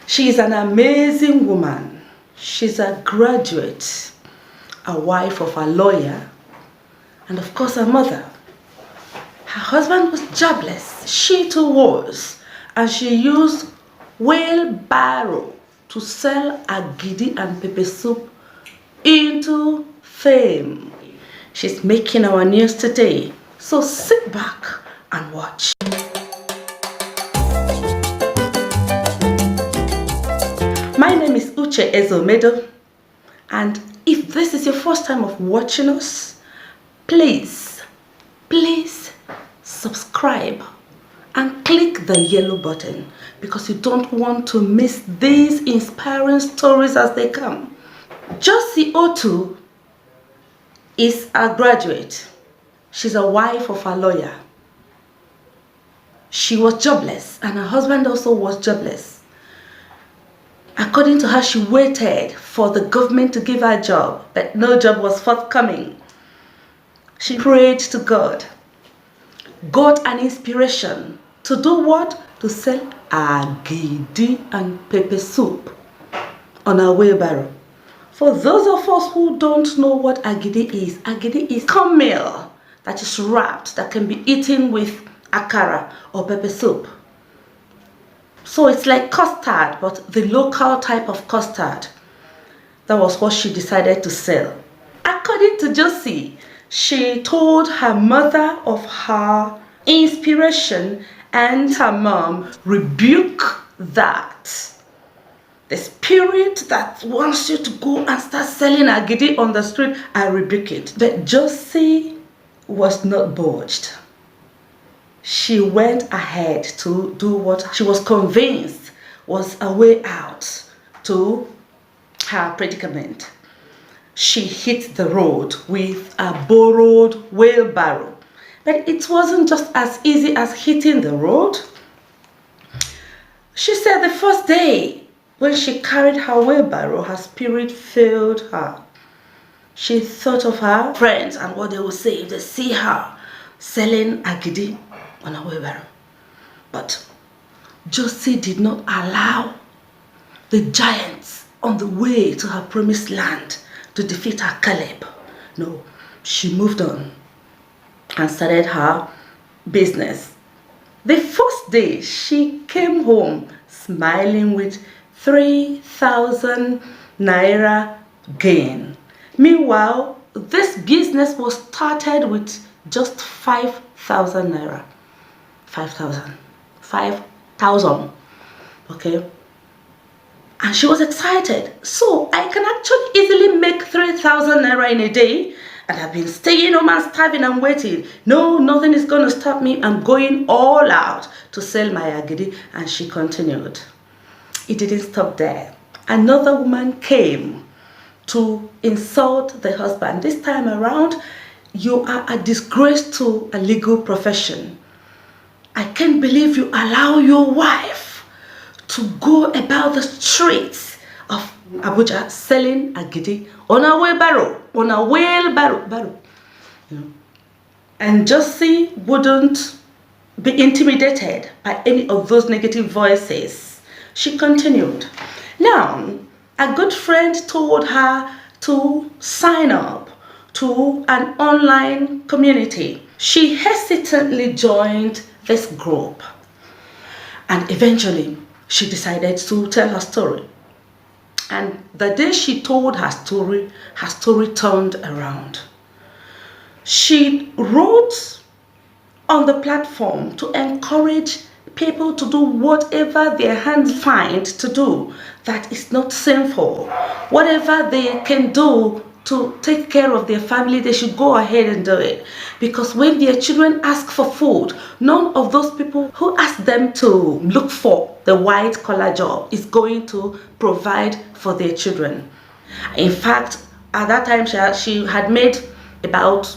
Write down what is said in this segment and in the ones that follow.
She's an amazing woman. She's a graduate, a wife of a lawyer, and of course a mother. Her husband was jobless. She too was. And she used wheelbarrow to sell agidi and pepper soup into fame. She's making our news today. So sit back and watch. My name is Uche Ezomedo, and if this is your first time of watching us, please subscribe and click the yellow button because you don't want to miss these inspiring stories as they come. Josie Otu is a graduate. She's a wife of a lawyer. She was jobless and her husband also was jobless. According to her, she waited for the government to give her a job, but no job was forthcoming. She prayed to God, got an inspiration to do what? To sell agidi and pepper soup on her wheelbarrow. For those of us who don't know what agidi is cornmeal that is wrapped, that can be eaten with akara or pepper soup. So it's like custard, but the local type of custard. That was what she decided to sell. According to Josie, she told her mother of her inspiration and her mom rebuke that. The spirit that wants you to go and start selling agidi on the street, I rebuke it. But Josie was not budged. She went ahead to do what she was convinced was a way out to her predicament. She hit the road with a borrowed wheelbarrow. But it wasn't just as easy as hitting the road. She said the first day when she carried her wheelbarrow, her spirit failed her. She thought of her friends and what they would say if they see her selling agidi on a wheelbarrow. But Josie did not allow the giants on the way to her promised land to defeat her Caleb. No, she moved on and started her business. The first day she came home smiling with 3,000 naira gain. Meanwhile, this business was started with just 5,000 naira. 5,000, okay? And she was excited. So I can actually easily make 3,000 naira in a day, and I've been staying home and starving and waiting. No, nothing is going to stop me. I'm going all out to sell my agidi. And she continued. It didn't stop there. Another woman came to insult the husband. This time around, you are a disgrace to a legal profession. I can't believe you allow your wife to go about the streets of Abuja selling agidi on a wheelbarrow, You know. And Josie wouldn't be intimidated by any of those negative voices. She continued. Now, a good friend told her to sign up to an online community. She hesitantly joined this group, and eventually she decided to tell her story. And the day she told her story turned around. She wrote on the platform to encourage people to do whatever their hands find to do that is not sinful. Whatever they can do to take care of their family, they should go ahead and do it. Because when their children ask for food, none of those people who ask them to look for the white collar job is going to provide for their children. In fact, at that time she had made about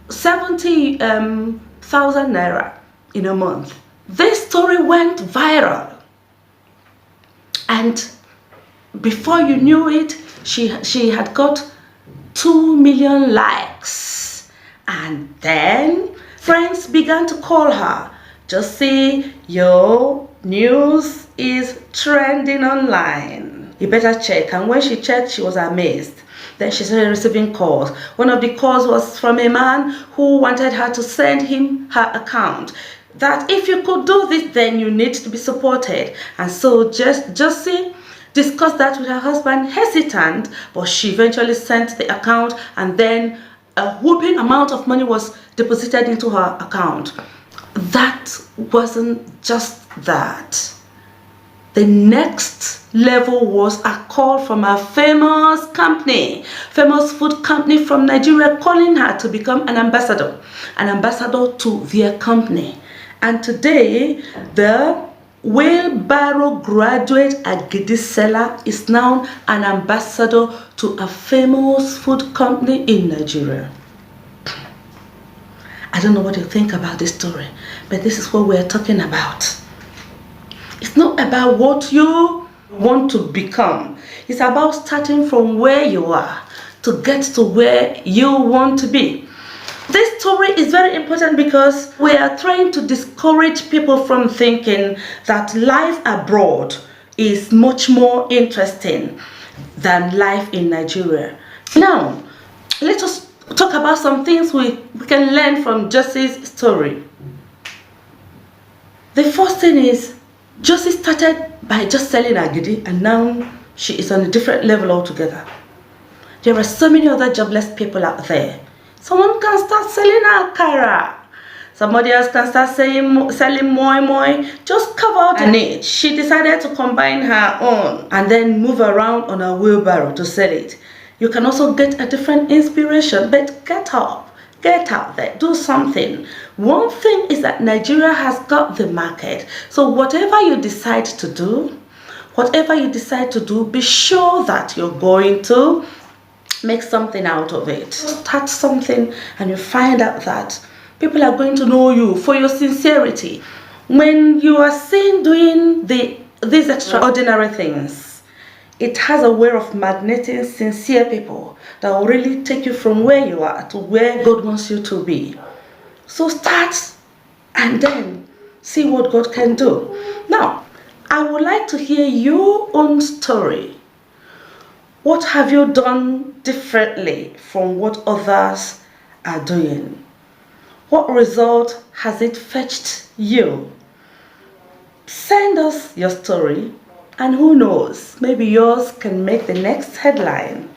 70,000 naira in a month. This story went viral, and before you knew it, she had got 2 million likes. And then friends began to call her, Josie, yo, news is trending online. You better check. And when she checked, she was amazed. Then she started receiving calls. One of the calls was from a man who wanted her to send him her account. That if you could do this, then you need to be supported. And so Josie discussed that with her husband, hesitant, but she eventually sent the account, and then a whooping amount of money was deposited into her account. That wasn't just that. The next level was a call from a famous food company from Nigeria, calling her to become an ambassador to their company. And today, the wheelbarrow graduate Agidi seller is now an ambassador to a famous food company in Nigeria. I don't know what you think about this story, but this is what we're talking about. It's not about what you want to become. It's about starting from where you are to get to where you want to be. This story is very important because we are trying to discourage people from thinking that life abroad is much more interesting than life in Nigeria. Now, let us talk about some things we can learn from Josie's story. The first thing is, Josie started by just selling Agidi, and now she is on a different level altogether. There are so many other jobless people out there. Someone can start selling akara. Somebody else can start selling moi. Just carve out a niche. She decided to combine her own and then move around on a wheelbarrow to sell it. You can also get a different inspiration, but get up. Get out there, do something. One thing is that Nigeria has got the market. So whatever you decide to do, be sure that you're going to make something out of it. Start something and you find out that people are going to know you for your sincerity. When you are seen doing these extraordinary things, it has a way of magneting sincere people that will really take you from where you are to where God wants you to be. So start and then see what God can do. Now, I would like to hear your own story. What have you done differently from what others are doing? What result has it fetched you? Send us your story, and who knows, maybe yours can make the next headline.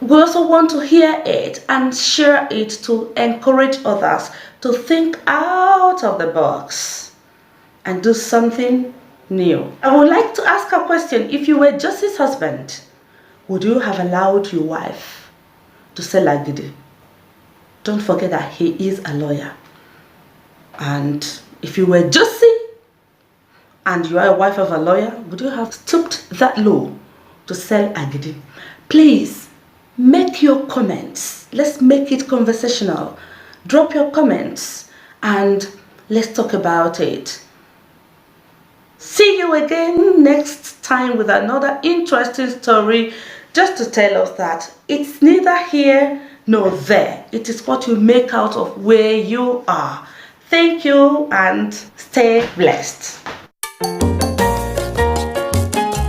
We also want to hear it and share it to encourage others to think out of the box and do something new. I would like to ask a question. If you were Josie's husband, would you have allowed your wife to sell Agidi? Don't forget that he is a lawyer. And if you were Josie and you are a wife of a lawyer, would you have stooped that low to sell Agidi? Please make your comments. Let's make it conversational. Drop your comments and let's talk about it. See you again next time with another interesting story, just to tell us that it's neither here nor there. It is what you make out of where you are. Thank you and stay blessed.